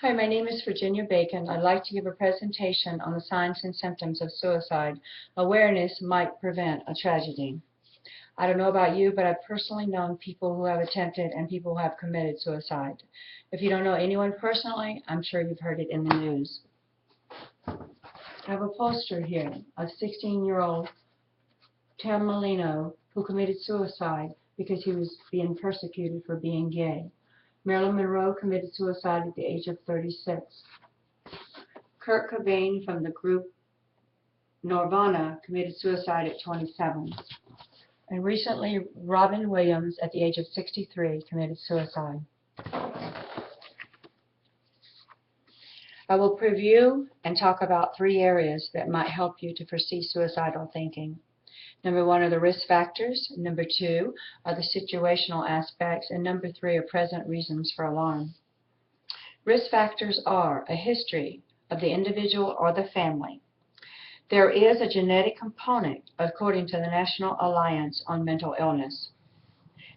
Hi, my name is Virginia Bacon. I'd like to give a presentation on the signs and symptoms of suicide. Awareness might prevent a tragedy. I don't know about you, but I've personally known people who have attempted and people who have committed suicide. If you don't know anyone personally, I'm sure you've heard it in the news. I have a poster here of 16-year-old Tim Molino who committed suicide because he was being persecuted for being gay. Marilyn Monroe committed suicide at the age of 36. Kurt Cobain from the group Nirvana committed suicide at 27. And recently, Robin Williams, at the age of 63, committed suicide. I will preview and talk about 3 areas that might help you to foresee suicidal thinking. Number 1 are the risk factors. Number 2 are the situational aspects. And number 3 are present reasons for alarm. Risk factors are a history of the individual or the family. There is a genetic component according to the National Alliance on Mental Illness.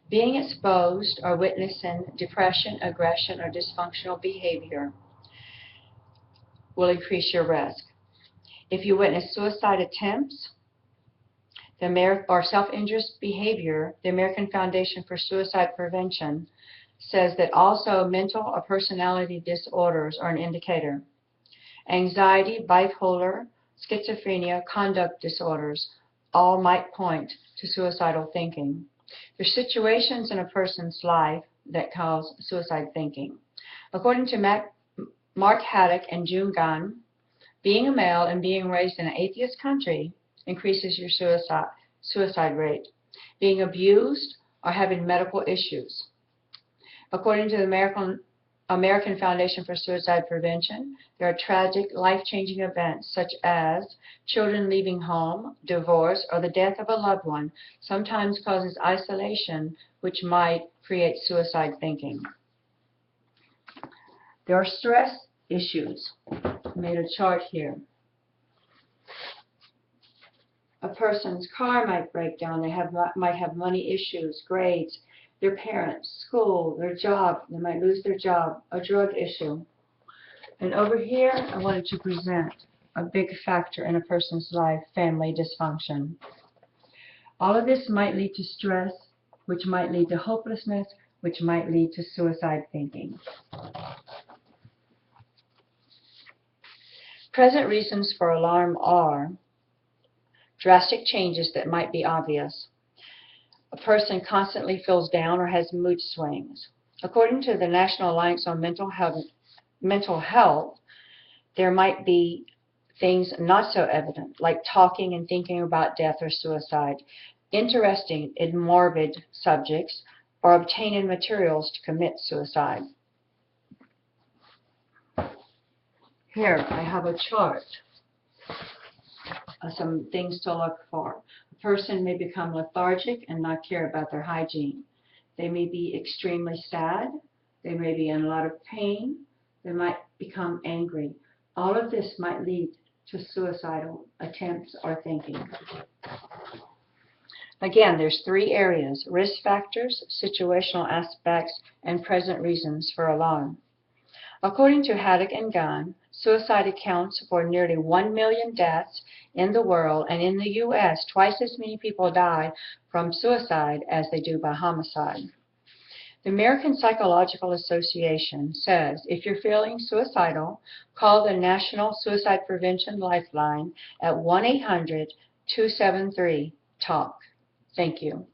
Being exposed or witnessing depression, aggression, or dysfunctional behavior will increase your risk. If you witness suicide attempts, or self-injurious behavior, the American Foundation for Suicide Prevention says that also mental or personality disorders are an indicator. Anxiety, bipolar, schizophrenia, conduct disorders all might point to suicidal thinking. There are situations in a person's life that cause suicide thinking. According to Mark Haddock and June Gunn, being a male and being raised in an atheist country increases your suicide rate. Being abused or having medical issues. According to the American Foundation for Suicide Prevention, there are tragic, life-changing events such as children leaving home, divorce, or the death of a loved one sometimes causes isolation, which might create suicide thinking. There are stress issues. I made a chart here. A person's car might break down. They might have money issues, grades, their parents, school, their job. They might lose their job, a drug issue. And over here, I wanted to present a big factor in a person's life, family dysfunction. All of this might lead to stress, which might lead to hopelessness, which might lead to suicide thinking. Present reasons for alarm are drastic changes that might be obvious. A person constantly feels down or has mood swings. According to the National Alliance on Mental Health, there might be things not so evident, like talking and thinking about death or suicide, interesting in morbid subjects, or obtaining materials to commit suicide. Here, I have a chart. Some things to look for. A person may become lethargic and not care about their hygiene. They may be extremely sad. They may be in a lot of pain. They might become angry. All of this might lead to suicidal attempts or thinking. Again, there's 3 areas: risk factors, situational aspects, and present reasons for alarm. According to Haddock and Gunn, suicide accounts for nearly 1 million deaths in the world, and in the U.S., twice as many people die from suicide as they do by homicide. The American Psychological Association says if you're feeling suicidal, call the National Suicide Prevention Lifeline at 1-800-273-TALK. Thank you.